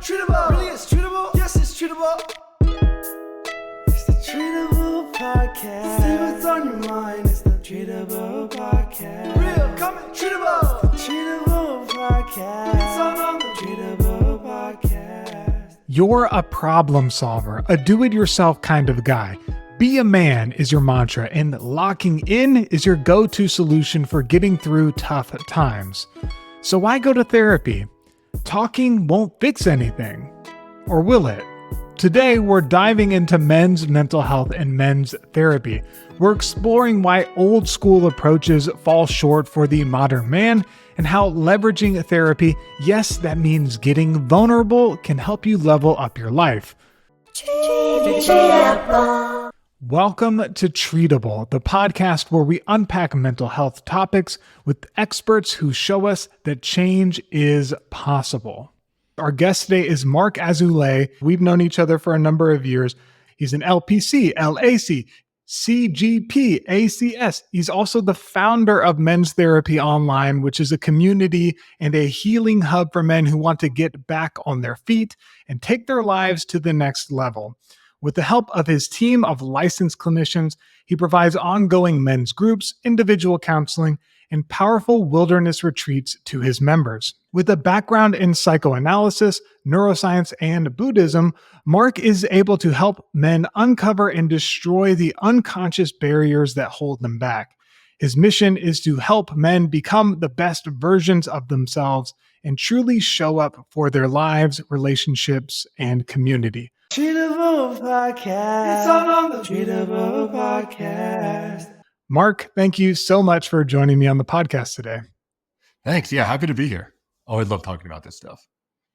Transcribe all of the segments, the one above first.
Treatable. Really, it's treatable. Yes, it's treatable. It's the Treatable podcast. Say what's on your mind. It's the Treatable podcast. Real, coming, treatable. It's the Treatable podcast. It's on the Treatable podcast. You're a problem solver, a do-it-yourself kind of guy. Be a man is your mantra, and locking in is your go-to solution for getting through tough times. So why go to therapy? Talking won't fix anything. Or will it? Today, we're diving into men's mental health and men's therapy. We're exploring why old school approaches fall short for the modern man and how leveraging therapy, yes, that means getting vulnerable, can help you level up your life. Welcome to Treatable, the podcast where we unpack mental health topics with experts who show us that change is possible. Our guest today is Marc Azoulay. We've known each other for a number of years. He's an LPC, LAC, CGP, ACS. He's also the founder of Men's Therapy Online, which is a community and a healing hub for men who want to get back on their feet and take their lives to the next level. With the help of his team of licensed clinicians, he provides ongoing men's groups, individual counseling, and powerful wilderness retreats to his members. With a background in psychoanalysis, neuroscience, and Buddhism, Marc is able to help men uncover and destroy the unconscious barriers that hold them back. His mission is to help men become the best versions of themselves and truly show up for their lives, relationships, and community. Treatable podcast. It's on the Treatable podcast. Marc, thank you so much for joining me on the podcast today. Thanks. Yeah, happy to be here. Always love talking about this stuff.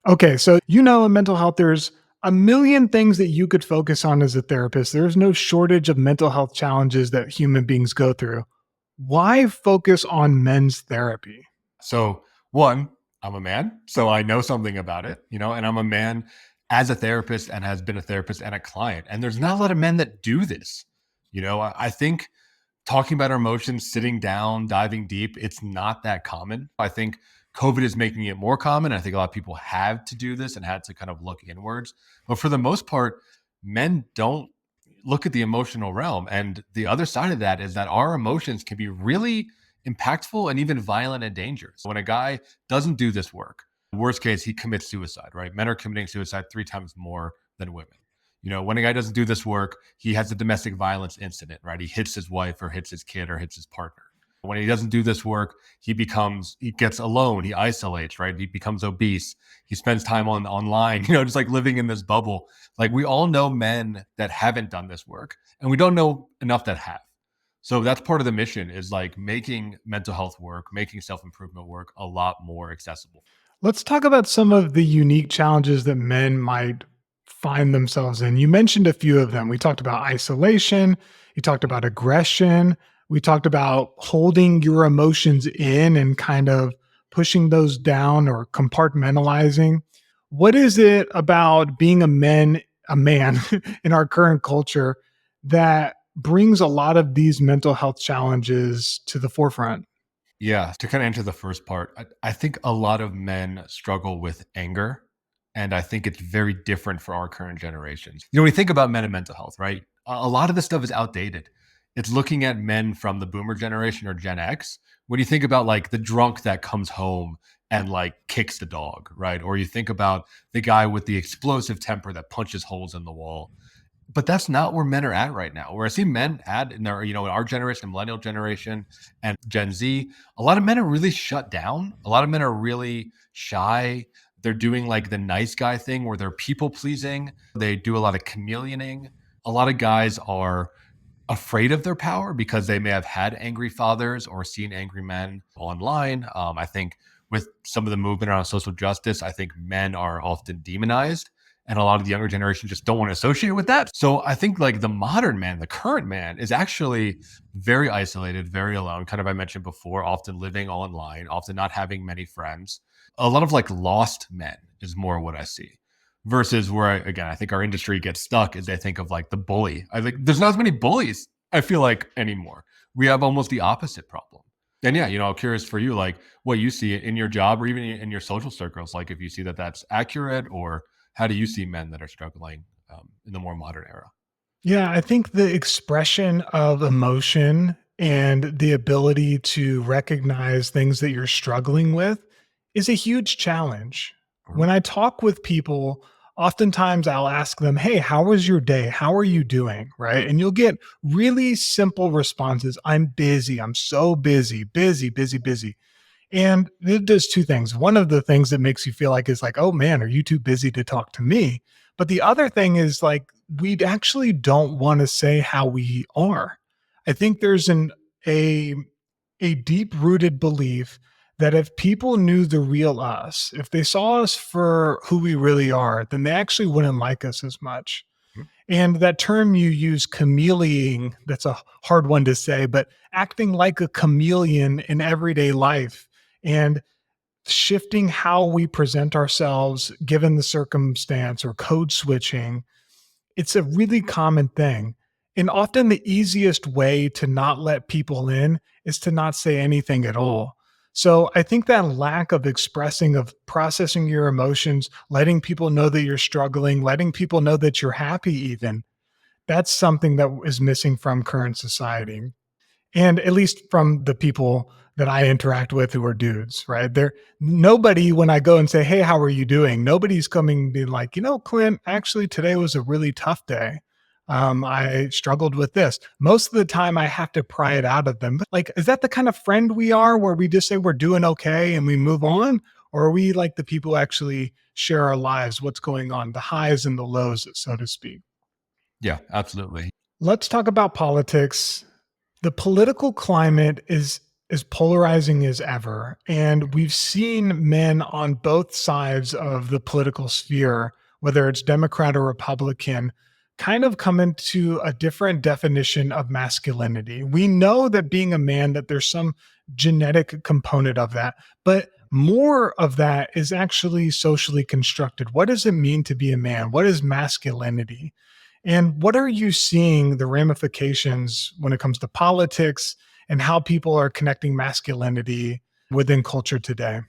Okay, so in mental health, there's a million things that you could focus on as a therapist. There's no shortage of mental health challenges that human beings go through. Why focus on men's therapy? So one, I'm a man, so I know something about it, and I'm a man as a therapist and has been a therapist and a client. And there's not a lot of men that do this. I think talking about our emotions, sitting down, diving deep, it's not that common. I think COVID is making it more common. I think a lot of people have to do this and had to kind of look inwards. But for the most part, men don't look at the emotional realm. And the other side of that is that our emotions can be really impactful and even violent and dangerous. When a guy doesn't do this work, worst case, he commits suicide, right? Men are committing suicide 3 times more than women. When a guy doesn't do this work, he has a domestic violence incident, right? He hits his wife or hits his kid or hits his partner. When he doesn't do this work, he gets alone, he isolates, right? He becomes obese. He spends time online, just like living in this bubble. Like we all know men that haven't done this work, and we don't know enough that have. So that's part of the mission, is like making mental health work, making self-improvement work a lot more accessible. Let's talk about some of the unique challenges that men might find themselves in. You mentioned a few of them. We talked about isolation. You talked about aggression. We talked about holding your emotions in and kind of pushing those down or compartmentalizing. What is it about being a man in our current culture that brings a lot of these mental health challenges to the forefront? Yeah, to kind of answer the first part, I think a lot of men struggle with anger, and I think it's very different for our current generations. When you think about men and mental health, right? A lot of this stuff is outdated. It's looking at men from the boomer generation or Gen X. When you think about like the drunk that comes home and like kicks the dog, right? Or you think about the guy with the explosive temper that punches holes in the wall. But that's not where men are at right now. Where I see men at in their, in our generation, millennial generation, and Gen Z, a lot of men are really shut down. A lot of men are really shy. They're doing like the nice guy thing where they're people pleasing. They do a lot of chameleoning. A lot of guys are afraid of their power because they may have had angry fathers or seen angry men online. I think with some of the movement around social justice, I think men are often demonized. And a lot of the younger generation just don't want to associate with that. So I think like the modern man, the current man, is actually very isolated, very alone. Kind of I mentioned before, often living online, often not having many friends. A lot of like lost men is more what I see. Versus where, I think our industry gets stuck is they think of like the bully. I think there's not as many bullies, I feel like, anymore. We have almost the opposite problem. And yeah, I'm curious for you, like what you see in your job or even in your social circles, like if you see that that's accurate or How do you see men that are struggling in the more modern era? Yeah, I think the expression of emotion and the ability to recognize things that you're struggling with is a huge challenge. Mhm. When I talk with people, oftentimes I'll ask them, "Hey, how was your day? How are you doing?" Right? And you'll get really simple responses. "I'm busy. I'm so busy, busy, busy, busy." And it does two things. One of the things that makes you feel like is like, oh man, are you too busy to talk to me? But the other thing is like, we actually don't want to say how we are. I think there's a a deep rooted belief that if people knew the real us, if they saw us for who we really are, then they actually wouldn't like us as much. Mhm. And that term you use, chameleoning, that's a hard one to say, but acting like a chameleon in everyday life and shifting how we present ourselves given the circumstance or code switching, it's a really common thing. And often the easiest way to not let people in is to not say anything at all. So I think that lack of expressing, of processing your emotions, letting people know that you're struggling, letting people know that you're happy, even, that's something that is missing from current society. And at least from the people that I interact with who are dudes, right? There nobody when I go and say, "Hey, how are you doing?" Nobody's coming being like, Clint, actually today was a really tough day. I struggled with this." Most of the time I have to pry it out of them. But like, is that the kind of friend we are where we just say we're doing okay and we move on? Or are we like the people who actually share our lives, what's going on, the highs and the lows, so to speak? Yeah, absolutely. Let's talk about politics. The political climate is as polarizing as ever, and we've seen men on both sides of the political sphere, whether it's Democrat or Republican, kind of come into a different definition of masculinity. We know that being a man, that there's some genetic component of that, but more of that is actually socially constructed. What does it mean to be a man? What is masculinity? And what are you seeing the ramifications when it comes to politics and how people are connecting masculinity within culture today?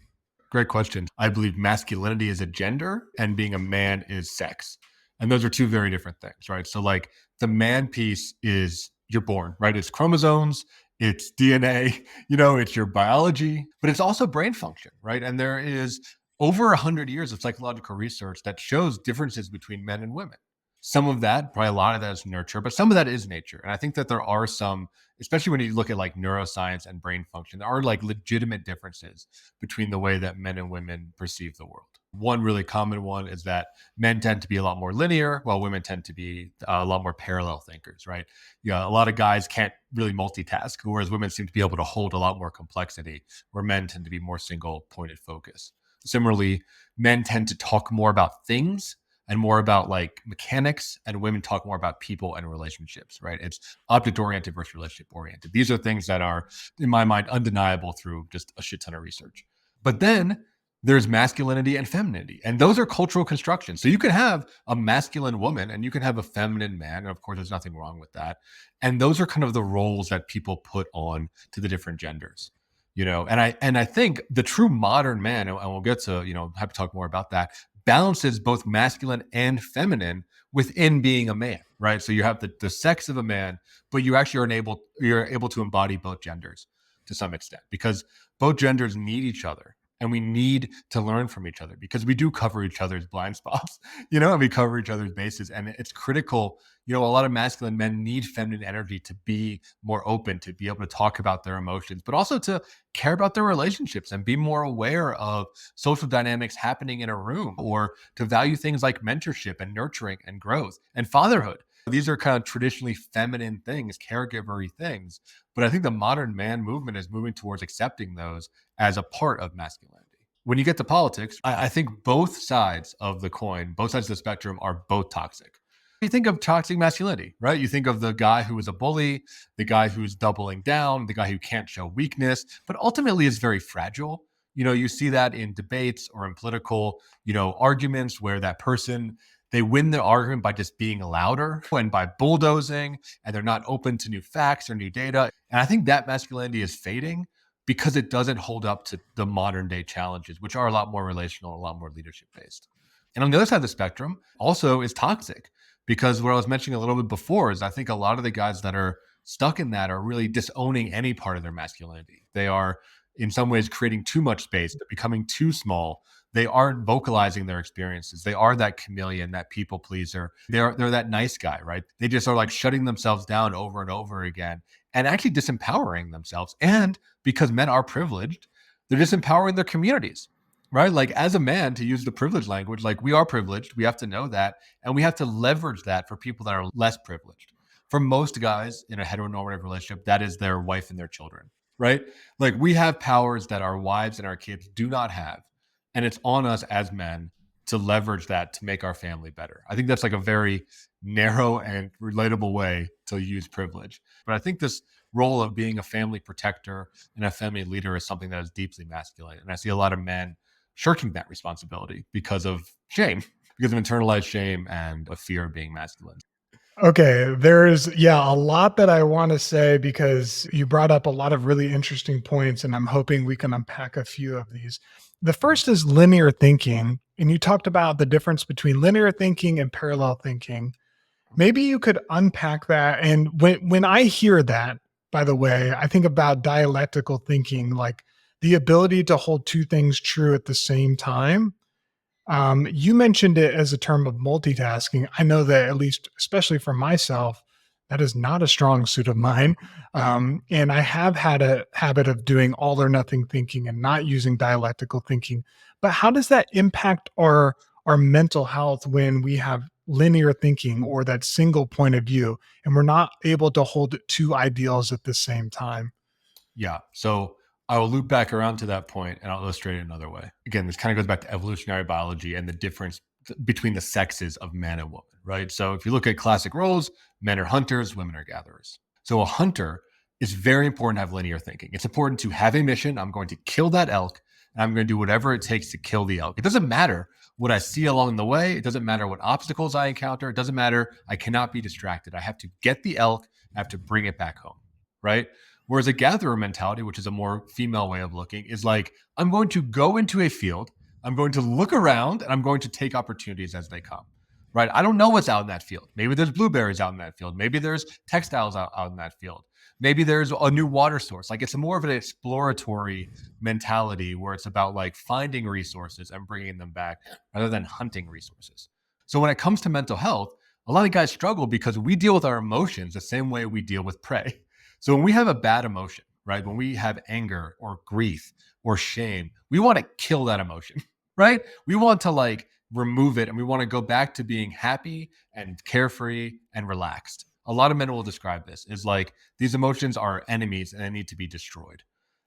Great question. I believe masculinity is a gender and being a man is sex. And those are two very different things, right? So, like, the man piece is you're born, right? It's chromosomes, it's DNA, it's your biology, but it's also brain function, right? And there is over 100 years of psychological research that shows differences between men and women. Some of that, probably a lot of that is nurture, but some of that is nature. And I think that there are some, especially when you look at like neuroscience and brain function, there are like legitimate differences between the way that men and women perceive the world. One really common one is that men tend to be a lot more linear, while women tend to be a lot more parallel thinkers, right? Yeah, a lot of guys can't really multitask, whereas women seem to be able to hold a lot more complexity, where men tend to be more single pointed focus. Similarly, men tend to talk more about things and more about like mechanics, and women talk more about people and relationships, right? It's object oriented versus relationship oriented. These are things that are, in my mind, undeniable through just a shit ton of research. But then there's masculinity and femininity, and those are cultural constructions. So you can have a masculine woman and you can have a feminine man. And of course, there's nothing wrong with that. And those are kind of the roles that people put on to the different genders. And I think the true modern man, and we'll get to, have to talk more about that, balances both masculine and feminine within being a man, right? So you have the sex of a man, but you actually you're able to embody both genders to some extent, because both genders need each other, and we need to learn from each other because we do cover each other's blind spots, and we cover each other's bases, and it's critical. A lot of masculine men need feminine energy to be more open, to be able to talk about their emotions, but also to care about their relationships and be more aware of social dynamics happening in a room, or to value things like mentorship and nurturing and growth and fatherhood. These are kind of traditionally feminine things, caregivery things. But I think the modern man movement is moving towards accepting those as a part of masculinity. When you get to politics, I think both sides of the coin, both sides of the spectrum are both toxic. You think of toxic masculinity, right? You think of the guy who is a bully, the guy who's doubling down, the guy who can't show weakness, but ultimately is very fragile. You see that in debates or in political, arguments where that person, they win the argument by just being louder and by bulldozing, and they're not open to new facts or new data. And I think that masculinity is fading because it doesn't hold up to the modern day challenges, which are a lot more relational, a lot more leadership based. And on the other side of the spectrum also is toxic, because what I was mentioning a little bit before is I think a lot of the guys that are stuck in that are really disowning any part of their masculinity. They are in some ways creating too much space. They're becoming too small. They aren't vocalizing their experiences. They are that chameleon, that people pleaser. They're that nice guy, right? They just are like shutting themselves down over and over again and actually disempowering themselves. And because men are privileged, they're disempowering their communities, right? Like as a man, to use the privilege language, like we are privileged. We have to know that. And we have to leverage that for people that are less privileged. For most guys in a heteronormative relationship, that is their wife and their children, right? Like we have powers that our wives and our kids do not have. And it's on us as men to leverage that to make our family better. I think that's like a very narrow and relatable way to use privilege. But I think this role of being a family protector and a family leader is something that is deeply masculine. And I see a lot of men shirking that responsibility because of shame, because of internalized shame and a fear of being masculine. Okay, there's a lot that I want to say because you brought up a lot of really interesting points, and I'm hoping we can unpack a few of these. The first is linear thinking, and you talked about the difference between linear thinking and parallel thinking. Maybe you could unpack that. And when I hear that, by the way, I think about dialectical thinking, like the ability to hold two things true at the same time. You mentioned it as a term of multitasking. I know that, at least, especially for myself, that is not a strong suit of mine. And I have had a habit of doing all or nothing thinking and not using dialectical thinking. But how does that impact our mental health when we have linear thinking or that single point of view and we're not able to hold two ideals at the same time? Yeah. So I will loop back around to that point and I'll illustrate it another way. Again, this kind of goes back to evolutionary biology and the difference between the sexes of man and woman, right? So if you look at classic roles, men are hunters, women are gatherers. So a hunter is very important to have linear thinking. It's important to have a mission. I'm going to kill that elk and I'm going to do whatever it takes to kill the elk. It doesn't matter what I see along the way. It doesn't matter what obstacles I encounter. It doesn't matter. I cannot be distracted. I have to get the elk. I have to bring it back home, right? Whereas a gatherer mentality, which is a more female way of looking, is like, I'm going to go into a field, I'm going to look around, and I'm going to take opportunities as they come, right? I don't know what's out in that field. Maybe there's blueberries out in that field. Maybe there's textiles out in that field. Maybe there's a new water source. Like it's more of an exploratory mentality where it's about like finding resources and bringing them back rather than hunting resources. So when it comes to mental health, a lot of guys struggle because we deal with our emotions the same way we deal with prey. So when we have a bad emotion, right? When we have anger or grief or shame, we want to kill that emotion, right? We want to like remove it and we want to go back to being happy and carefree and relaxed. A lot of men will describe this as like these emotions are enemies and they need to be destroyed.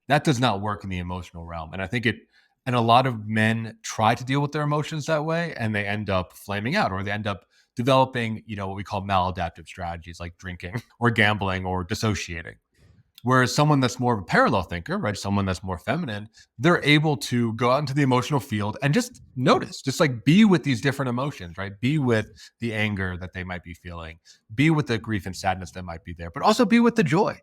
That does not work in the emotional realm. And I think and a lot of men try to deal with their emotions that way and they end up flaming out or they end up developing, what we call maladaptive strategies like drinking or gambling or dissociating. Whereas someone that's more of a parallel thinker, right? Someone that's more feminine, they're able to go out into the emotional field and just notice, just like be with these different emotions, right? Be with the anger that they might be feeling, be with the grief and sadness that might be there, but also be with the joy.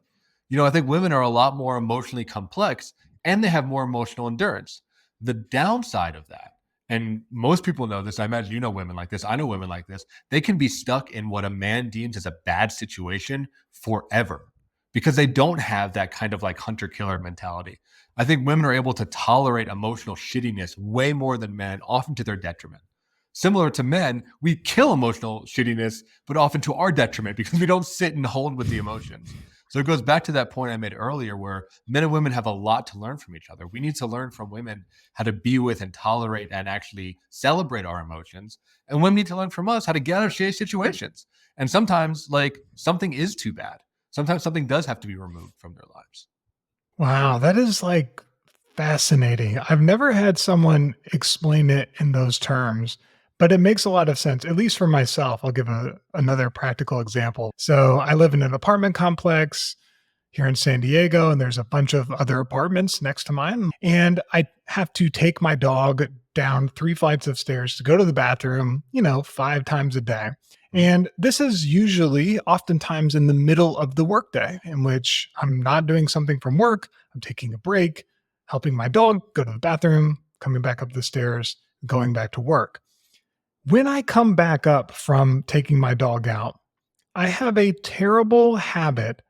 I think women are a lot more emotionally complex and they have more emotional endurance. The downside of that, and most people know this, I imagine you know women like this, I know women like this, they can be stuck in what a man deems as a bad situation forever because they don't have that kind of like hunter-killer mentality. I think women are able to tolerate emotional shittiness way more than men, often to their detriment. Similar to men, we kill emotional shittiness, but often to our detriment because we don't sit and hold with the emotions. So it goes back to that point I made earlier where men and women have a lot to learn from each other. We need to learn from women how to be with and tolerate and actually celebrate our emotions. And women need to learn from us how to get out of shitty situations. And sometimes like something is too bad. Sometimes something does have to be removed from their lives. Wow, that is like fascinating. I've never had someone explain it in those terms, but it makes a lot of sense, at least for myself. I'll give another practical example. So I live in an apartment complex here in San Diego, and there's a bunch of other apartments next to mine. And I have to take my dog down 3 flights of stairs to go to the bathroom, 5 times a day. And this is usually oftentimes in the middle of the workday in which I'm not doing something from work. I'm taking a break, helping my dog go to the bathroom, coming back up the stairs, going back to work. When I come back up from taking my dog out, I have a terrible habit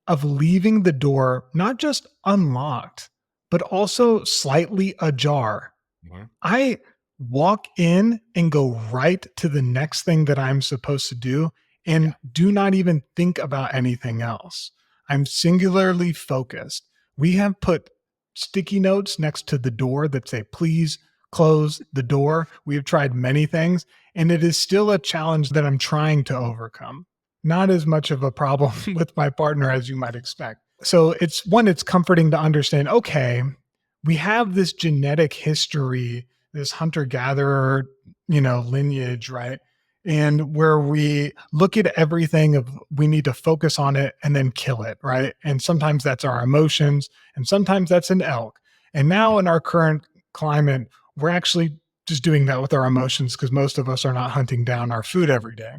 of leaving the door not just unlocked, but also slightly ajar. Mhm. I walk in and go right to the next thing that I'm supposed to do Yeah. and do not even think about anything else. I'm singularly focused. We have put sticky notes next to the door that say, please close the door. We have tried many things, and it is still a challenge that I'm trying to overcome. Not as much of a problem with my partner as you might expect. So it's comforting to understand, okay, we have this genetic history, this hunter gatherer, lineage, right? And where we look at everything of we need to focus on it and then kill it, right? And sometimes that's our emotions and sometimes that's an elk. And now in our current climate, we're actually just doing that with our emotions because most of us are not hunting down our food every day.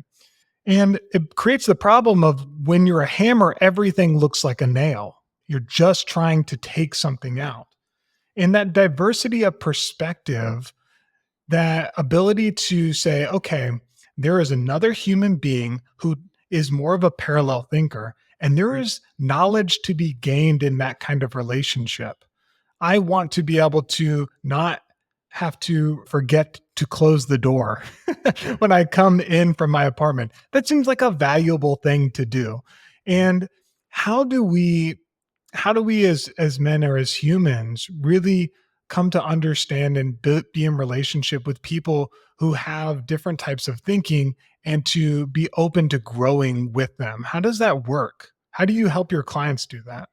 And it creates the problem of when you're a hammer, everything looks like a nail. You're just trying to take something out. And that diversity of perspective, that ability to say, okay, there is another human being who is more of a parallel thinker, and there is knowledge to be gained in that kind of relationship. I want to be able to not have to forget to close the door when I come in from my apartment. That seems like a valuable thing to do. And how do we as men or as humans really come to understand and be in relationship with people who have different types of thinking and to be open to growing with them? How does that work? How do you help your clients do that?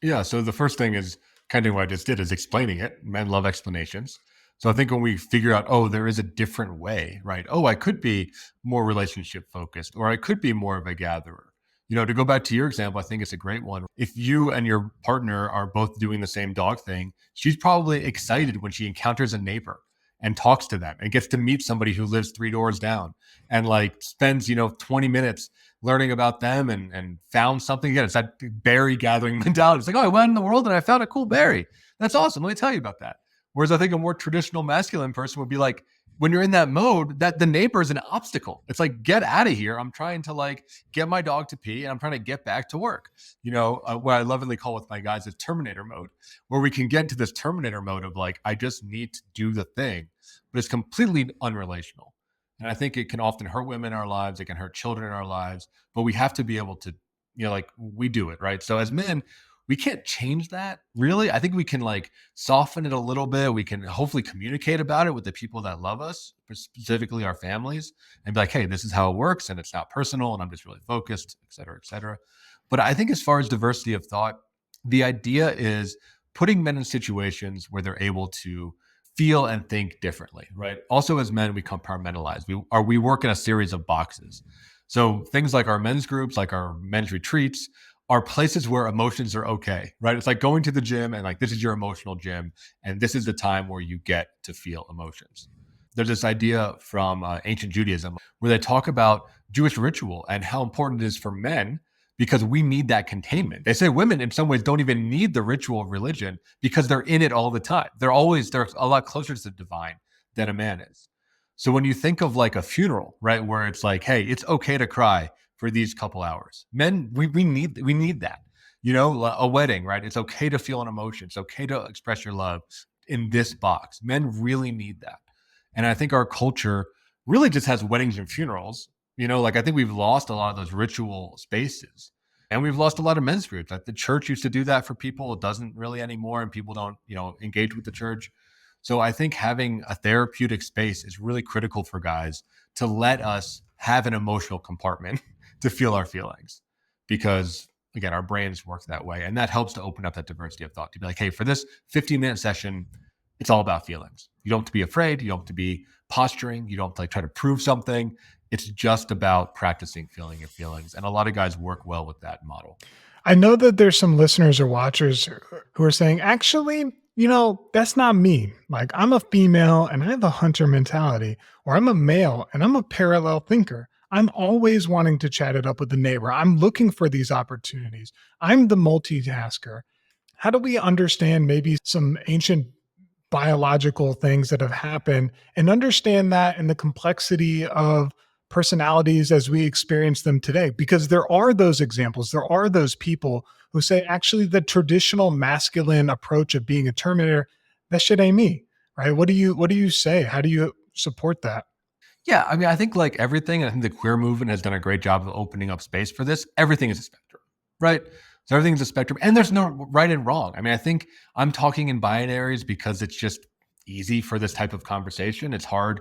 Yeah. So the first thing is kind of what I just did is explaining it. Men love explanations. So I think when we figure out, oh, there is a different way, right? Oh, I could be more relationship focused, or I could be more of a gatherer. To go back to your example, I think it's a great one. If you and your partner are both doing the same dog thing, she's probably excited when she encounters a neighbor and talks to them and gets to meet somebody who lives 3 doors down and like spends, 20 minutes learning about them and found something. Again, it's that berry gathering mentality. It's like, oh, I went in the world and I found a cool berry. That's awesome. Let me tell you about that. Whereas I think a more traditional masculine person would be like, when you're in that mode, that the neighbor is an obstacle. It's like, get out of here. I'm trying to like get my dog to pee and I'm trying to get back to work. What I lovingly call with my guys is Terminator mode, where we can get into this Terminator mode of like, I just need to do the thing, but it's completely unrelational. And I think it can often hurt women in our lives. It can hurt children in our lives, but we have to be able to, like we do it, right? So as men, we can't change that really. I think we can like soften it a little bit. We can hopefully communicate about it with the people that love us, specifically our families, and be like, hey, this is how it works. And it's not personal. And I'm just really focused, et cetera, et cetera. But I think as far as diversity of thought, the idea is putting men in situations where they're able to feel and think differently, right? Also, as men, we compartmentalize. We work in a series of boxes. So things like our men's groups, like our men's retreats, are places where emotions are okay, right? It's like going to the gym and like this is your emotional gym, and this is the time where you get to feel emotions. There's this idea from ancient Judaism where they talk about Jewish ritual and how important it is for men because we need that containment. They say women in some ways don't even need the ritual of religion because they're in it all the time. They're a lot closer to the divine than a man is. So when you think of like a funeral, right, where it's like, hey, it's okay to cry for these couple hours. Men, we need that. A wedding, right? It's okay to feel an emotion. It's okay to express your love in this box. Men really need that. And I think our culture really just has weddings and funerals. Like I think we've lost a lot of those ritual spaces. And we've lost a lot of men's groups. Like the church used to do that for people. It doesn't really anymore. And people don't, engage with the church. So I think having a therapeutic space is really critical for guys to let us have an emotional compartment to feel our feelings. Because again, our brains work that way. And that helps to open up that diversity of thought to be like, hey, for this 15-minute session, it's all about feelings. You don't have to be afraid. You don't have to be posturing. You don't have to like try to prove something. It's just about practicing feeling your feelings. And a lot of guys work well with that model. I know that there's some listeners or watchers who are saying, actually, that's not me. Like I'm a female and I have a hunter mentality, or I'm a male and I'm a parallel thinker. I'm always wanting to chat it up with the neighbor. I'm looking for these opportunities. I'm the multitasker. How do we understand maybe some ancient biological things that have happened and understand that and the complexity of personalities as we experience them today. Because there are those examples, there are those people who say, actually, the traditional masculine approach of being a Terminator, that shit ain't me, right? What do you say? How do you support that? Yeah, I mean, I think like everything, I think the queer movement has done a great job of opening up space for this. Everything is a spectrum, right? So everything's a spectrum, and there's no right and wrong. I mean, I think I'm talking in binaries because it's just easy for this type of conversation. It's hard.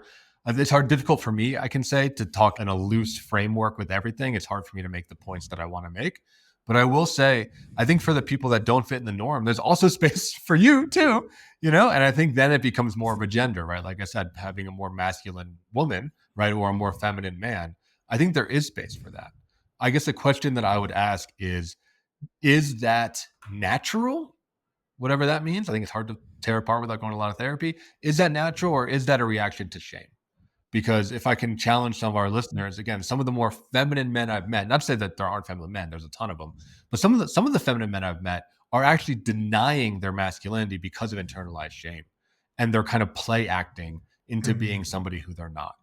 Difficult for me, I can say, to talk in a loose framework with everything. It's hard for me to make the points that I want to make. But I will say, I think for the people that don't fit in the norm, there's also space for you too, and I think then it becomes more of a gender, right? Like I said, having a more masculine woman, right, or a more feminine man, I think there is space for that. I guess the question that I would ask is that natural, whatever that means? I think it's hard to tear apart without going to a lot of therapy. Is that natural, or is that a reaction to shame? Because if I can challenge some of our listeners, again, some of the more feminine men I've met, not to say that there aren't feminine men, there's a ton of them, but some of the feminine men I've met are actually denying their masculinity because of internalized shame, and they're kind of play acting into being somebody who they're not.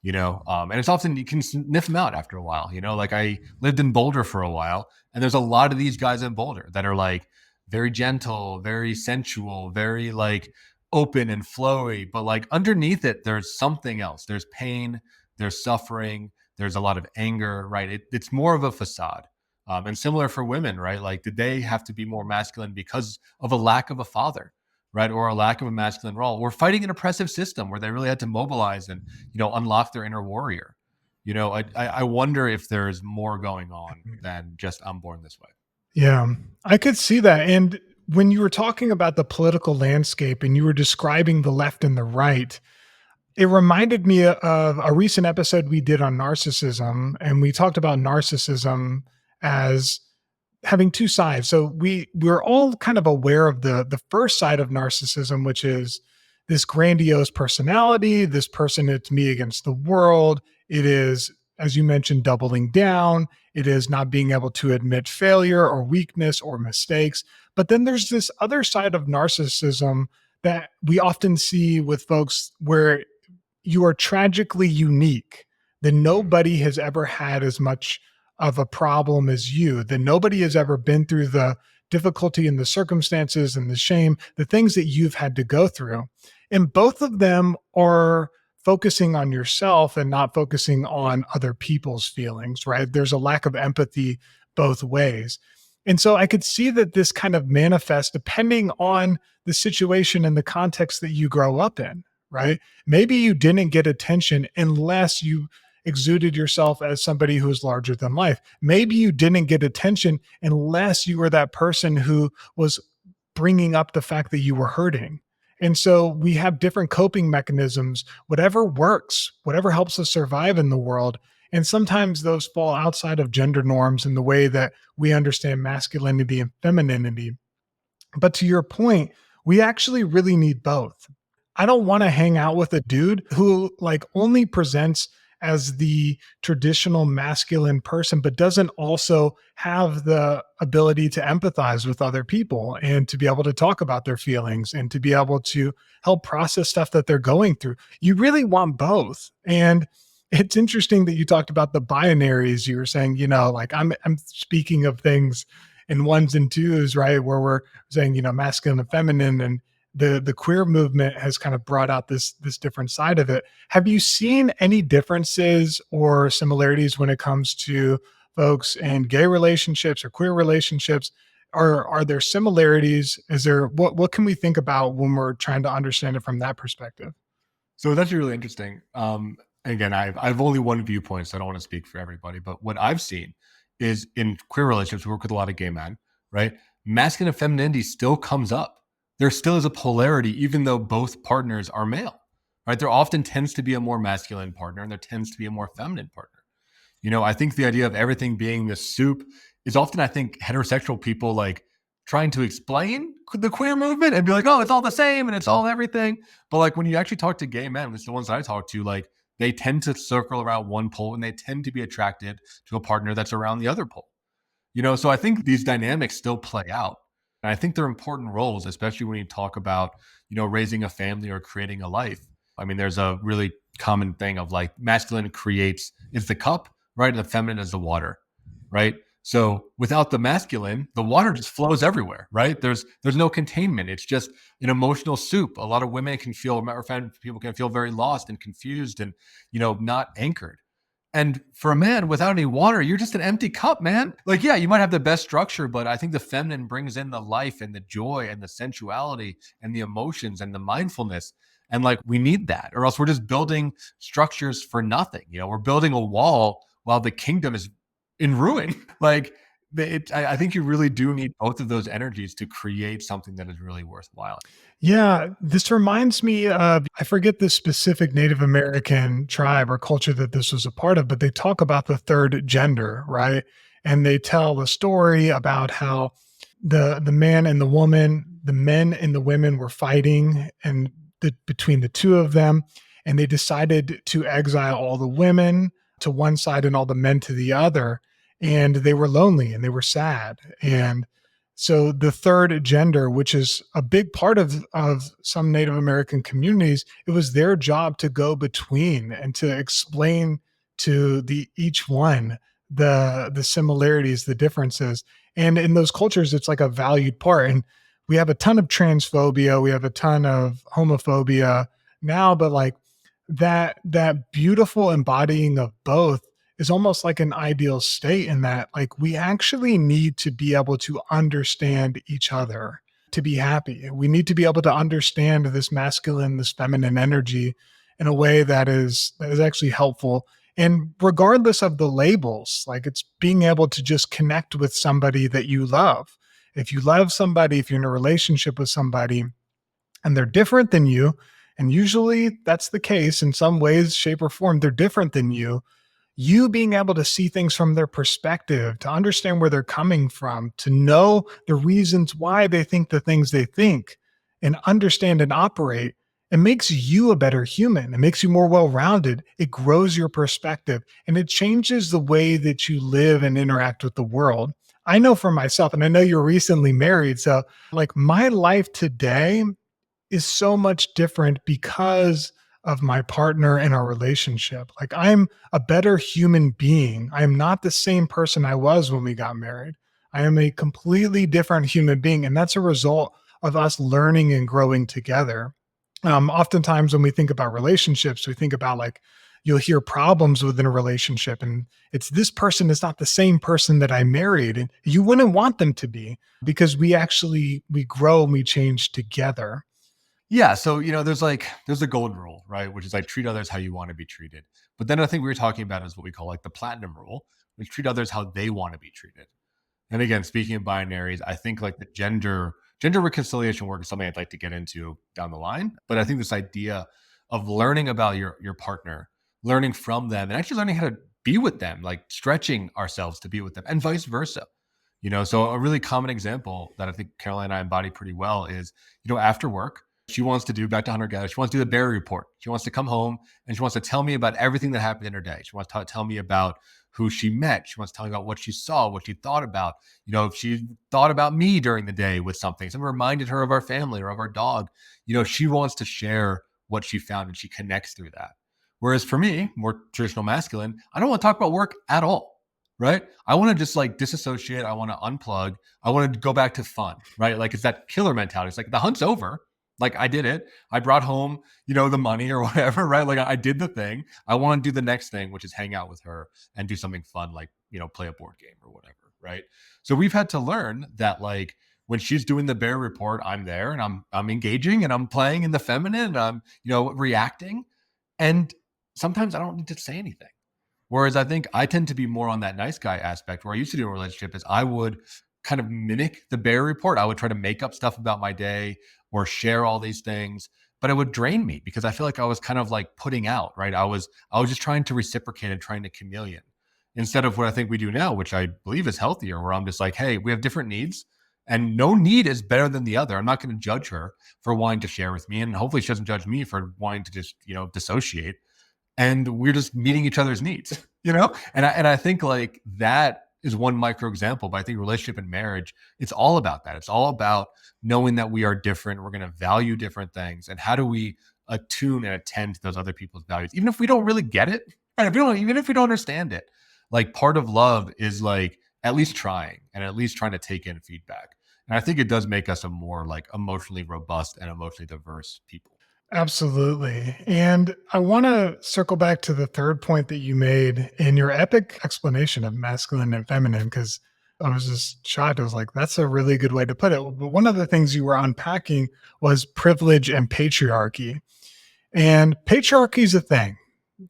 And it's often you can sniff them out after a while. Like I lived in Boulder for a while, and there's a lot of these guys in Boulder that are like very gentle, very sensual, very like open and flowy, but like underneath it, there's something else. There's pain, there's suffering, there's a lot of anger, right? It's more of a facade. And similar for women, right? Like, did they have to be more masculine because of a lack of a father, right? Or a lack of a masculine role? We're fighting an oppressive system where they really had to mobilize and, unlock their inner warrior. I wonder if there's more going on than just I'm born this way. Yeah, I could see that. And when you were talking about the political landscape and you were describing the left and the right, it reminded me of a recent episode we did on narcissism. And we talked about narcissism as having two sides. So we're all kind of aware of the first side of narcissism, which is this grandiose personality, this person, it's me against the world. It is, as you mentioned, doubling down. It is not being able to admit failure or weakness or mistakes. But then there's this other side of narcissism that we often see with folks where you are tragically unique, that nobody has ever had as much of a problem as you, that nobody has ever been through the difficulty and the circumstances and the shame, the things that you've had to go through. And both of them are focusing on yourself and not focusing on other people's feelings, right? There's a lack of empathy both ways. And so I could see that this kind of manifests depending on the situation and the context that you grow up in, right? Maybe you didn't get attention unless you exuded yourself as somebody who is larger than life. Maybe you didn't get attention unless you were that person who was bringing up the fact that you were hurting. And so we have different coping mechanisms, whatever works, whatever helps us survive in the world. And sometimes those fall outside of gender norms in the way that we understand masculinity and femininity. But to your point, we actually really need both. I don't want to hang out with a dude who like only presents as the traditional masculine person, but doesn't also have the ability to empathize with other people and to be able to talk about their feelings and to be able to help process stuff that they're going through. You really want both. And it's interesting that you talked about the binaries. You were saying, like I'm speaking of things in ones and twos, right? Where we're saying, masculine and feminine, and the queer movement has kind of brought out this different side of it. Have you seen any differences or similarities when it comes to folks in gay relationships or queer relationships? Are there similarities? Is there what can we think about when we're trying to understand it from that perspective? So that's really interesting. Again, I've only one viewpoint, so I don't want to speak for everybody. But what I've seen is in queer relationships, we work with a lot of gay men, right? Masculine and femininity still comes up. There still is a polarity, even though both partners are male, right? There often tends to be a more masculine partner and there tends to be a more feminine partner. I think the idea of everything being this soup is often, I think, heterosexual people like trying to explain the queer movement and be like, oh, it's all the same and it's all everything. But like when you actually talk to gay men, which is the ones that I talk to, like they tend to circle around one pole and they tend to be attracted to a partner that's around the other pole. So I think these dynamics still play out. And I think they're important roles, especially when you talk about, raising a family or creating a life. I mean, there's a really common thing of like masculine creates is the cup, right? And the feminine is the water, right? So without the masculine, the water just flows everywhere, right? There's no containment. It's just an emotional soup. A lot of women can feel, or people can feel very lost and confused and, not anchored. And for a man without any water, you're just an empty cup, man. Like, yeah, you might have the best structure, but I think the feminine brings in the life and the joy and the sensuality and the emotions and the mindfulness. And like, we need that, or else we're just building structures for nothing. We're building a wall while the kingdom is in ruin. Like, I think you really do need both of those energies to create something that is really worthwhile. Yeah, this reminds me of, I forget the specific Native American tribe or culture that this was a part of, but they talk about the third gender, right? And they tell a story about how the man and the woman, the men and the women were fighting and between the two of them, and they decided to exile all the women to one side and all the men to the other, and they were lonely and they were sad. And so the third gender, which is a big part of some Native American communities, it was their job to go between and to explain to the each one the similarities, the differences. And in those cultures, it's like a valued part. And we have a ton of transphobia, we have a ton of homophobia now, but like that beautiful embodying of both is almost like an ideal state, in that like we actually need to be able to understand each other to be happy. We need to be able to understand this masculine, this feminine energy in a way that is actually helpful. And regardless of the labels, like it's being able to just connect with somebody that you love. If you love somebody, if you're in a relationship with somebody and they're different than you, and usually that's the case in some ways, shape, or form, they're different than you being able to see things from their perspective, to understand where they're coming from, to know the reasons why they think the things they think, and understand and operate, it makes you a better human. It makes you more well-rounded. It grows your perspective and it changes the way that you live and interact with the world. I know for myself, and I know you're recently married. So like my life today is so much different because of my partner and our relationship. Like I'm a better human being. I am not the same person I was when we got married. I am a completely different human being. And that's a result of us learning and growing together. Oftentimes when we think about relationships, we think about like, you'll hear problems within a relationship and it's this person is not the same person that I married. And you wouldn't want them to be, because we grow and we change together. Yeah. So, there's a golden rule, right? Which is like treat others how you want to be treated. But then I think we were talking about is what we call like the platinum rule, which treat others how they want to be treated. And again, speaking of binaries, I think like the gender reconciliation work is something I'd like to get into down the line. But I think this idea of learning about your partner, learning from them, and actually learning how to be with them, like stretching ourselves to be with them, and vice versa. So a really common example that I think Caroline and I embody pretty well is, after work, she wants to do back to hunter gatherer. She wants to do the bear report. She wants to come home and she wants to tell me about everything that happened in her day. She wants to tell me about who she met. She wants to tell me about what she saw, what she thought about. If she thought about me during the day with something reminded her of our family or of our dog. She wants to share what she found and she connects through that. Whereas for me, more traditional masculine, I don't want to talk about work at all. Right. I want to just like disassociate. I want to unplug. I want to go back to fun. Right. Like it's that killer mentality. It's like the hunt's over. Like I did it. I brought home, the money or whatever, right? Like I did the thing. I want to do the next thing, which is hang out with her and do something fun, like, play a board game or whatever, right? So we've had to learn that like when she's doing the bear report, I'm there and I'm engaging and I'm playing in the feminine and I'm, reacting. And sometimes I don't need to say anything. Whereas I think I tend to be more on that nice guy aspect where I used to do a relationship is I would kind of mimic the bear report. I would try to make up stuff about my day or share all these things, but it would drain me because I feel like I was kind of like putting out, right? I was just trying to reciprocate and trying to chameleon instead of what I think we do now, which I believe is healthier, where I'm just like, hey, we have different needs and no need is better than the other. I'm not going to judge her for wanting to share with me. And hopefully she doesn't judge me for wanting to just, dissociate. And we're just meeting each other's needs, And I think like that is one micro example, but I think relationship and marriage, it's all about that. It's all about knowing that we are different. We're going to value different things. And how do we attune and attend to those other people's values, even if we don't really get it, right? Even if we don't understand it, like part of love is like at least trying and at least trying to take in feedback. And I think it does make us a more like emotionally robust and emotionally diverse people. Absolutely. And I want to circle back to the third point that you made in your epic explanation of masculine and feminine, because I was just shocked. I was like, that's a really good way to put it. But one of the things you were unpacking was privilege and patriarchy. And patriarchy is a thing.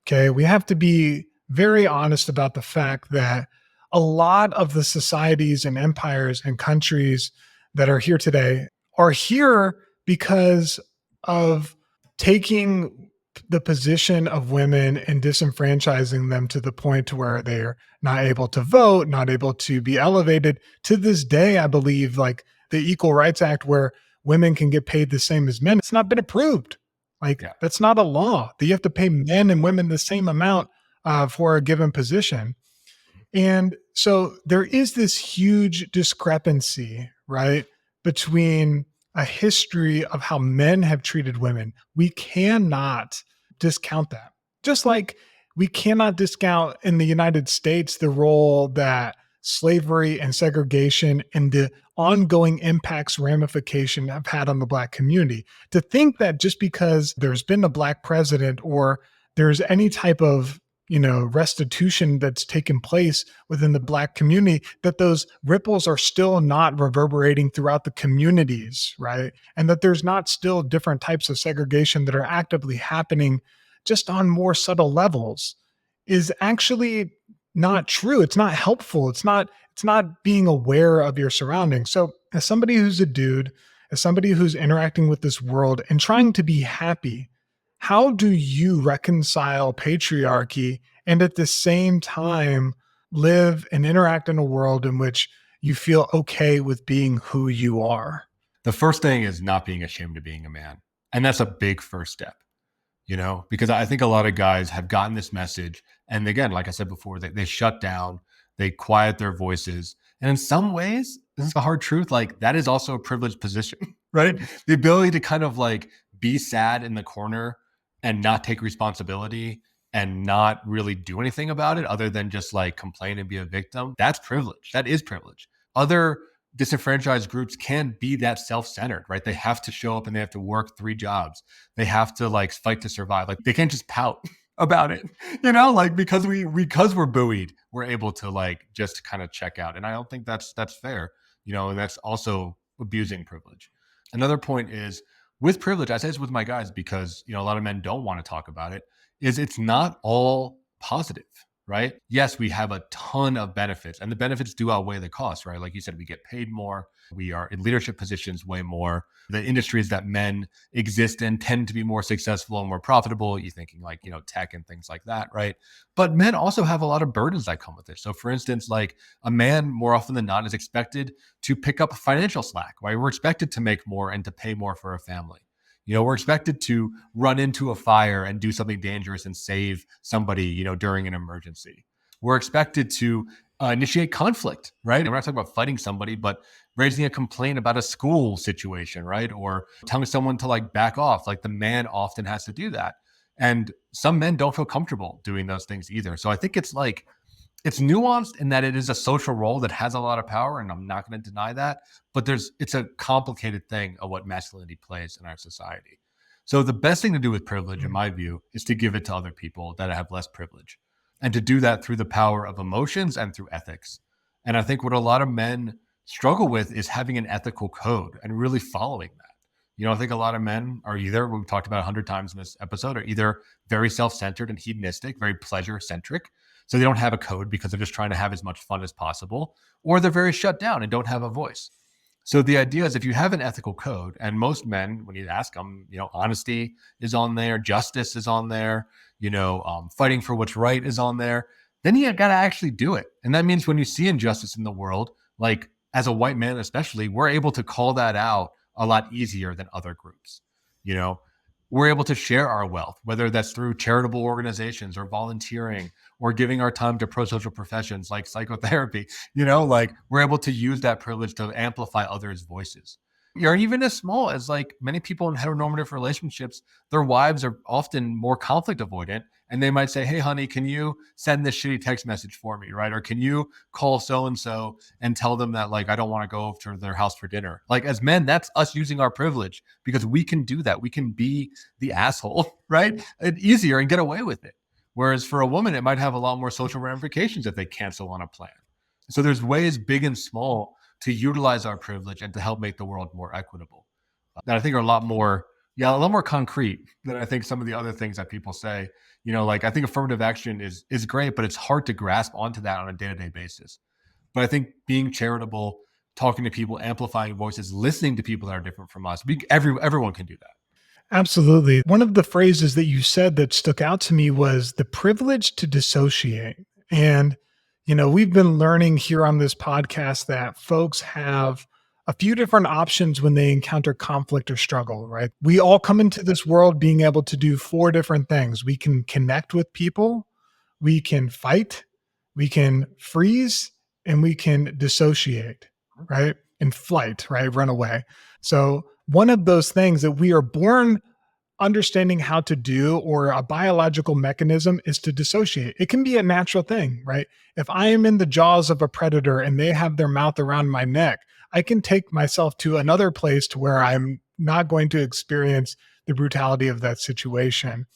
Okay. We have to be very honest about the fact that a lot of the societies and empires and countries that are here today are here because of taking the position of women and disenfranchising them to the point to where they're not able to vote, not able to be elevated. To this day, I believe like the Equal Rights Act where women can get paid the same as men, it's not been approved. Like that's not a law that you have to pay men and women the same amount for a given position. And so there is this huge discrepancy, right, between a history of how men have treated women. We cannot discount that. Just like we cannot discount in the United States the role that slavery and segregation and the ongoing impacts, ramification have had on the Black community. To think that just because there's been a Black president or there's any type of restitution that's taken place within the Black community, that those ripples are still not reverberating throughout the communities, right? And that there's not still different types of segregation that are actively happening just on more subtle levels is actually not true. It's not helpful. It's not being aware of your surroundings. So as somebody who's a dude, as somebody who's interacting with this world and trying to be happy, how do you reconcile patriarchy and at the same time live and interact in a world in which you feel okay with being who you are? The first thing is not being ashamed of being a man. And that's a big first step, because I think a lot of guys have gotten this message. And again, like I said before, they shut down, they quiet their voices. And in some ways, this is a hard truth, like that is also a privileged position, right? The ability to kind of like be sad in the corner and not take responsibility and not really do anything about it other than just like complain and be a victim. That's privilege. That is privilege. Other disenfranchised groups can be that self-centered, right? They have to show up and they have to work 3 jobs. They have to like fight to survive. Like they can't just pout about it, like because we're buoyed, we're able to like just kind of check out. And I don't think that's fair, and that's also abusing privilege. Another point is, with privilege, I say this with my guys because, a lot of men don't want to talk about it, is it's not all positive, right? Yes, we have a ton of benefits and the benefits do outweigh the costs, right? Like you said, we get paid more. We are in leadership positions way more. The industries that men exist in tend to be more successful and more profitable. You're thinking like, tech and things like that, right? But men also have a lot of burdens that come with it. So for instance, like a man more often than not is expected to pick up financial slack, right? We're expected to make more and to pay more for a family. We're expected to run into a fire and do something dangerous and save somebody, during an emergency. We're expected to initiate conflict, right? And we're not talking about fighting somebody, but raising a complaint about a school situation, right? Or telling someone to like back off. Like the man often has to do that. And some men don't feel comfortable doing those things either. So I think it's nuanced in that it is a social role that has a lot of power, and I'm not going to deny that. But it's a complicated thing of what masculinity plays in our society. So the best thing to do with privilege, in my view, is to give it to other people that have less privilege, and to do that through the power of emotions and through ethics. And I think what a lot of men struggle with is having an ethical code and really following that. I think a lot of men are either, we've talked about 100 times in this episode, are either very self-centered and hedonistic, very pleasure-centric. So they don't have a code because they're just trying to have as much fun as possible, or they're very shut down and don't have a voice. So the idea is if you have an ethical code, and most men, when you ask them, honesty is on there, justice is on there, fighting for what's right is on there, then you got to actually do it. And that means when you see injustice in the world, like as a white man especially, we're able to call that out a lot easier than other groups. We're able to share our wealth, whether that's through charitable organizations or volunteering or giving our time to pro-social professions like psychotherapy. Like we're able to use that privilege to amplify others' voices. Or even as small as like many people in heteronormative relationships, their wives are often more conflict avoidant. And they might say, hey, honey, can you send this shitty text message for me? Right. Or can you call so-and-so and tell them that like, I don't want to go over to their house for dinner. Like as men, that's us using our privilege because we can do that. We can be the asshole, right? And easier and get away with it. Whereas for a woman, it might have a lot more social ramifications if they cancel on a plan. So there's ways big and small to utilize our privilege and to help make the world more equitable that I think are a lot more concrete than I think some of the other things that people say. Like I think affirmative action is great, but it's hard to grasp onto that on a day-to-day basis. But I think being charitable, talking to people, amplifying voices, listening to people that are different from us, everyone can do that. Absolutely. One of the phrases that you said that stuck out to me was the privilege to dissociate. And, we've been learning here on this podcast that folks have a few different options when they encounter conflict or struggle, right? We all come into this world being able to do four different things. We can connect with people, we can fight, we can freeze, and we can dissociate, right? And flight, right? Run away. So one of those things that we are born understanding how to do, or a biological mechanism, is to dissociate. It can be a natural thing, right? If I am in the jaws of a predator and they have their mouth around my neck, I can take myself to another place to where I'm not going to experience the brutality of that situation.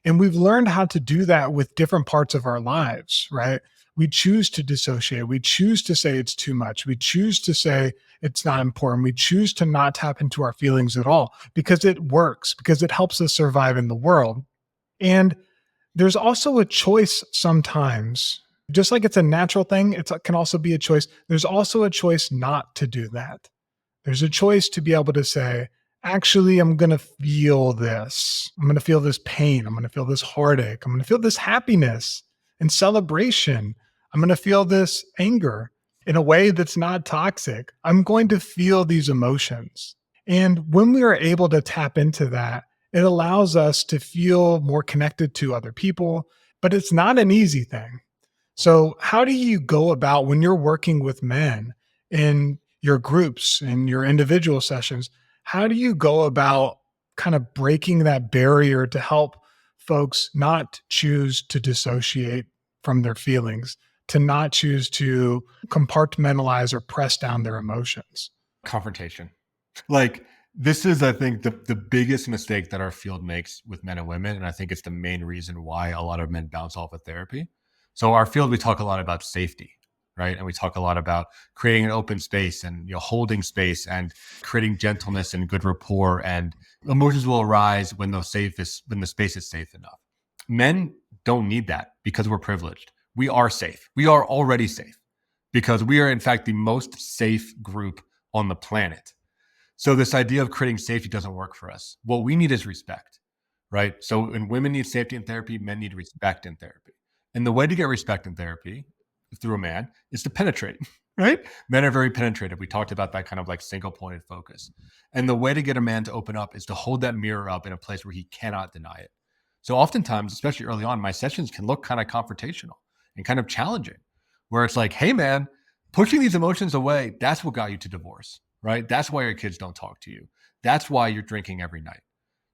And we've learned how to do that with different parts of our lives, right? We choose to dissociate. We choose to say it's too much. We choose to say it's not important. We choose to not tap into our feelings at all because it works, because it helps us survive in the world. And there's also a choice sometimes, just like it's a natural thing, it can also be a choice. There's also a choice not to do that. There's a choice to be able to say, actually, I'm going to feel this. I'm going to feel this pain. I'm going to feel this heartache. I'm going to feel this happiness and celebration. I'm going to feel this anger in a way that's not toxic. I'm going to feel these emotions. And when we are able to tap into that, it allows us to feel more connected to other people, but it's not an easy thing. So how do you go about when you're working with men in your groups, in your individual sessions? How do you go about kind of breaking that barrier to help folks not choose to dissociate from their feelings, to not choose to compartmentalize or press down their emotions? Confrontation. Like this is, I think, the biggest mistake that our field makes with men and women. And I think it's the main reason why a lot of men bounce off of therapy. So our field, we talk a lot about safety, right? And we talk a lot about creating an open space and holding space and creating gentleness and good rapport, and emotions will arise when the space is safe enough. Men don't need that because we're privileged. We are safe. We are already safe because we are in fact the most safe group on the planet. So this idea of creating safety doesn't work for us. What we need is respect, right? So when women need safety in therapy, men need respect in therapy. And the way to get respect in therapy through a man is to penetrate, right? Men are very penetrative. We talked about that kind of like single pointed focus. And the way to get a man to open up is to hold that mirror up in a place where he cannot deny it. So oftentimes, especially early on, my sessions can look kind of confrontational and kind of challenging, where it's like, hey man, pushing these emotions away, that's what got you to divorce, right? That's why your kids don't talk to you. That's why you're drinking every night.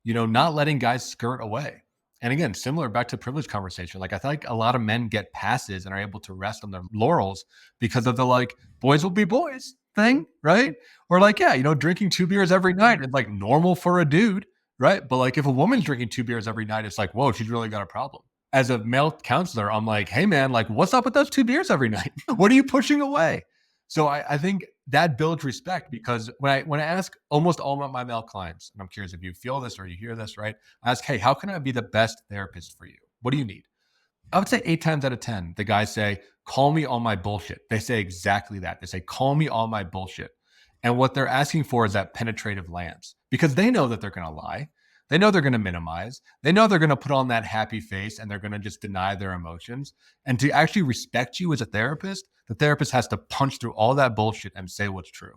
Not letting guys skirt away. And again, similar back to privilege conversation. Like I feel like a lot of men get passes and are able to rest on their laurels because of the like boys will be boys thing, right? Or like, yeah, drinking 2 beers every night is like normal for a dude, right? But like if a woman's drinking 2 beers every night, it's like, whoa, she's really got a problem. As a male counselor, I'm like, hey man, like what's up with those 2 beers every night? What are you pushing away? So I think that builds respect, because when I ask almost all of my male clients, and I'm curious if you feel this or you hear this, right? I ask, hey, how can I be the best therapist for you? What do you need? I would say 8 times out of 10, the guys say, call me on my bullshit. They say exactly that. They say, call me on my bullshit. And what they're asking for is that penetrative lens, because they know that they're going to lie. They know they're going to minimize. They know they're going to put on that happy face and they're going to just deny their emotions. And to actually respect you as a therapist, the therapist has to punch through all that bullshit and say what's true.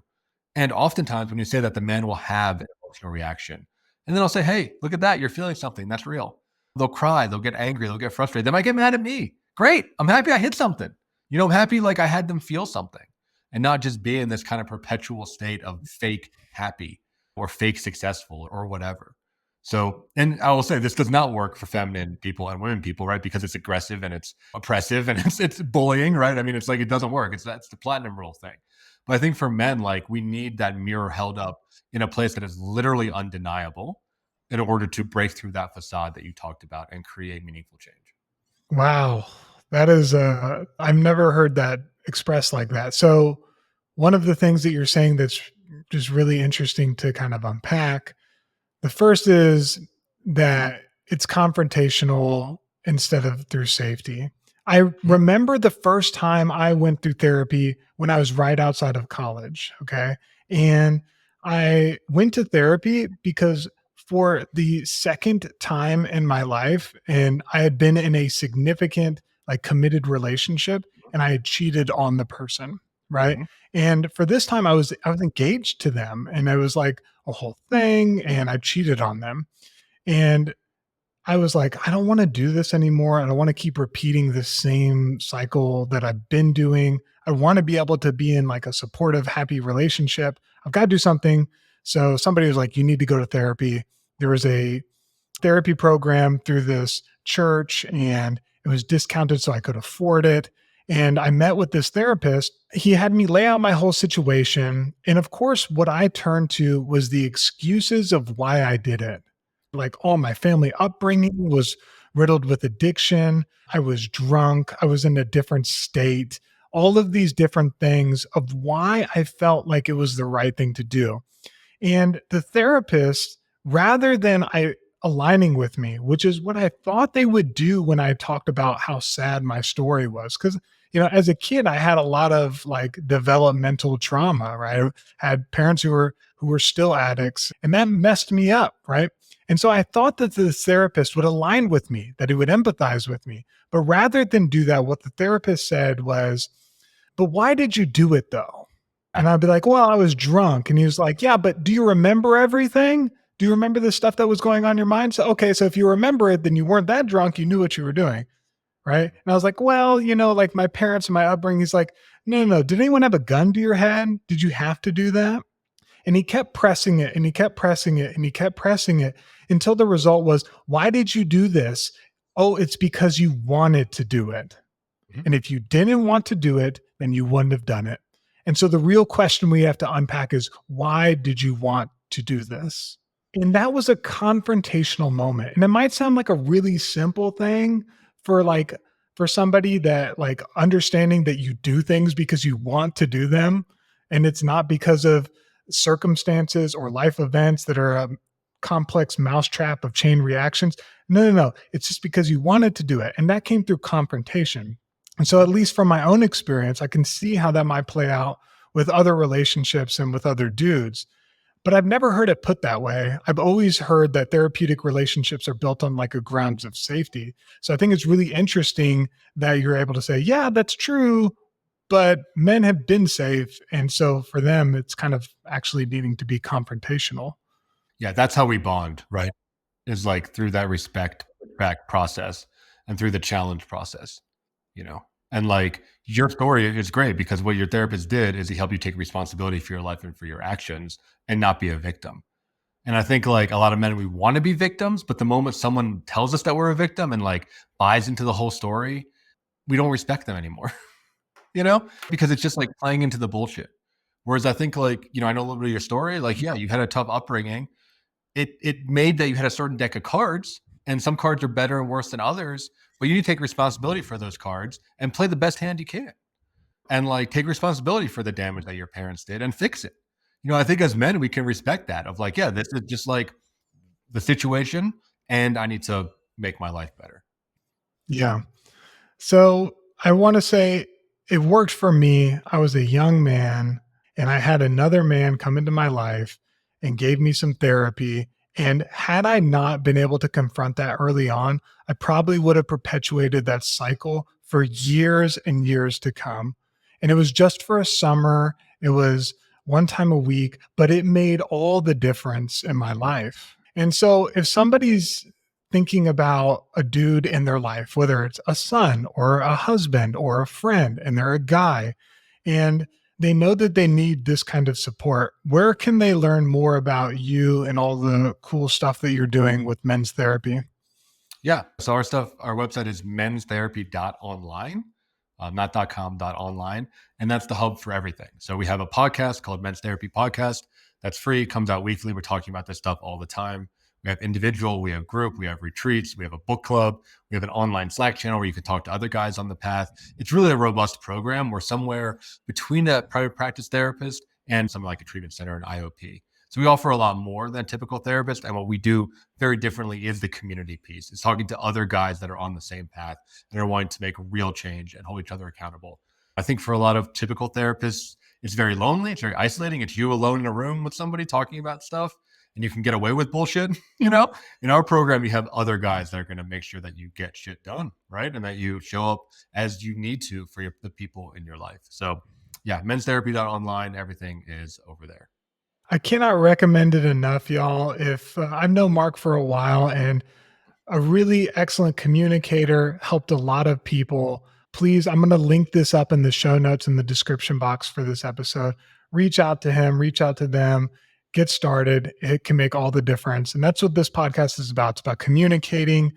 And oftentimes when you say that, the man will have an emotional reaction. And then I'll say, hey, look at that. You're feeling something. That's real. They'll cry. They'll get angry. They'll get frustrated. They might get mad at me. Great. I'm happy I hit something. I'm happy like I had them feel something and not just be in this kind of perpetual state of fake happy or fake successful or whatever. So, and I will say this does not work for feminine people and women people, right? Because it's aggressive and it's oppressive and it's bullying, right? I mean, it's like, it doesn't work. That's the platinum rule thing. But I think for men, like we need that mirror held up in a place that is literally undeniable in order to break through that facade that you talked about and create meaningful change. Wow. That is, I've never heard that expressed like that. So, one of the things that you're saying that's just really interesting to kind of unpack, the first is that it's confrontational instead of through safety. I remember the first time I went through therapy when I was right outside of college. Okay. And I went to therapy because for the second time in my life, and I had been in a significant, like committed relationship, and I had cheated on the person. Right. Mhm. And for this time I was engaged to them, and it was like a whole thing, and I cheated on them. And I was like, I don't want to do this anymore. I don't want to keep repeating the same cycle that I've been doing. I want to be able to be in like a supportive, happy relationship. I've got to do something. So somebody was like, you need to go to therapy. There was a therapy program through this church, and it was discounted so I could afford it. And I met with this therapist. He had me lay out my whole situation. And of course, what I turned to was the excuses of why I did it. Like all my family upbringing was riddled with addiction. I was drunk. I was in a different state. All of these different things of why I felt like it was the right thing to do. And the therapist, rather than aligning with me, which is what I thought they would do when I talked about how sad my story was. Because, as a kid, I had a lot of like developmental trauma, right? I had parents who were still addicts, and that messed me up, right? And so I thought that the therapist would align with me, that he would empathize with me. But rather than do that, what the therapist said was, but why did you do it though? And I'd be like, well, I was drunk. And he was like, yeah, but do you remember everything? Do you remember the stuff that was going on in your mind? So, okay, so if you remember it, then you weren't that drunk. You knew what you were doing. Right. And I was like, well, like my parents and my upbringing. He's like, no. Did anyone have a gun to your head? Did you have to do that? And he kept pressing it, and he kept pressing it, and he kept pressing it until the result was, why did you do this? Oh, it's because you wanted to do it. Mhm. And if you didn't want to do it, then you wouldn't have done it. And so the real question we have to unpack is, why did you want to do this? And that was a confrontational moment. And it might sound like a really simple thing for somebody that like understanding that you do things because you want to do them, and it's not because of circumstances or life events that are a complex mousetrap of chain reactions. No. It's just because you wanted to do it. And that came through confrontation. And so, at least from my own experience, I can see how that might play out with other relationships and with other dudes. But I've never heard it put that way. I've always heard that therapeutic relationships are built on like a grounds of safety. So I think it's really interesting that you're able to say, yeah, that's true, but men have been safe. And so for them, it's kind of actually needing to be confrontational. Yeah, that's how we bond, right? Is like through that respect back process and through the challenge process, you know? And like your story is great because what your therapist did is he helped you take responsibility for your life and for your actions and not be a victim. And I think like a lot of men, we want to be victims, but the moment someone tells us that we're a victim and like buys into the whole story, we don't respect them anymore, because it's just like playing into the bullshit. Whereas I think like, I know a little bit of your story. Like, yeah, you had a tough upbringing. It made that you had a certain deck of cards, and some cards are better and worse than others, but you need to take responsibility for those cards and play the best hand you can. And like take responsibility for the damage that your parents did and fix it. I think as men, we can respect that of like, yeah, this is just like the situation and I need to make my life better. Yeah. So I want to say it worked for me. I was a young man, and I had another man come into my life and gave me some therapy. And had I not been able to confront that early on, I probably would have perpetuated that cycle for years and years to come. And it was just for a summer. It was one time a week, but it made all the difference in my life. And so if somebody's thinking about a dude in their life, whether it's a son or a husband or a friend, and they're a guy, and they know that they need this kind of support, where can they learn more about you and all the cool stuff that you're doing with men's therapy? Yeah. So our website is menstherapy.online, not .com, .online. And that's the hub for everything. So we have a podcast called Men's Therapy Podcast. That's free, comes out weekly. We're talking about this stuff all the time. We have individual, we have group, we have retreats, we have a book club, we have an online Slack channel where you can talk to other guys on the path. It's really a robust program. We're somewhere between a private practice therapist and something like a treatment center and IOP. So we offer a lot more than a typical therapist. And what we do very differently is the community piece. It's talking to other guys that are on the same path and are wanting to make real change and hold each other accountable. I think for a lot of typical therapists, it's very lonely. It's very isolating. It's you alone in a room with somebody talking about stuff, and you can get away with bullshit. In our program, you have other guys that are going to make sure that you get shit done, right? And that you show up as you need to for the people in your life. So yeah, menstherapy.online, everything is over there. I cannot recommend it enough, y'all. If I've known Marc for a while and a really excellent communicator, helped a lot of people. Please, I'm going to link this up in the show notes in the description box for this episode. Reach out to him, reach out to them, get started. It can make all the difference. And that's what this podcast is about. It's about communicating,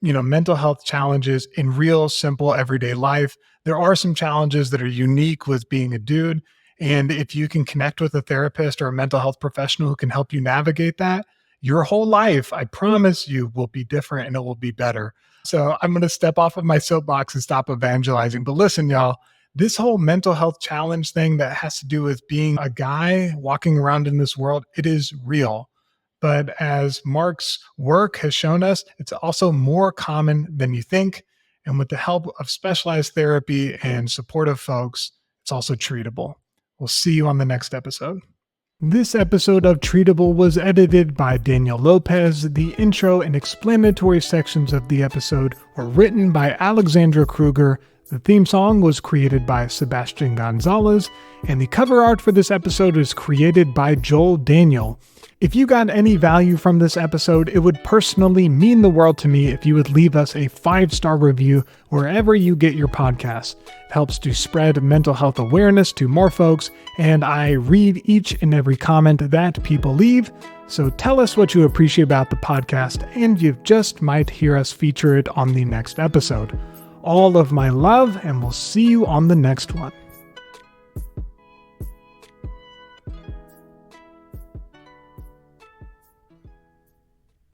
mental health challenges in real, simple, everyday life. There are some challenges that are unique with being a dude. And if you can connect with a therapist or a mental health professional who can help you navigate that, your whole life, I promise you, will be different and it will be better. So I'm going to step off of my soapbox and stop evangelizing. But listen, y'all, this whole mental health challenge thing that has to do with being a guy walking around in this world, it is real. But as Marc's work has shown us, it's also more common than you think. And with the help of specialized therapy and supportive folks, it's also treatable. We'll see you on the next episode. This episode of Treatable was edited by Daniel Lopez. The intro and explanatory sections of the episode were written by Alexandra Kruger. The theme song was created by Sebastian Gonzalez, and the cover art for this episode is created by Joel Daniel. If you got any value from this episode, it would personally mean the world to me if you would leave us a 5-star review wherever you get your podcasts. It helps to spread mental health awareness to more folks, and I read each and every comment that people leave. So tell us what you appreciate about the podcast, and you just might hear us feature it on the next episode. All of my love, and we'll see you on the next one.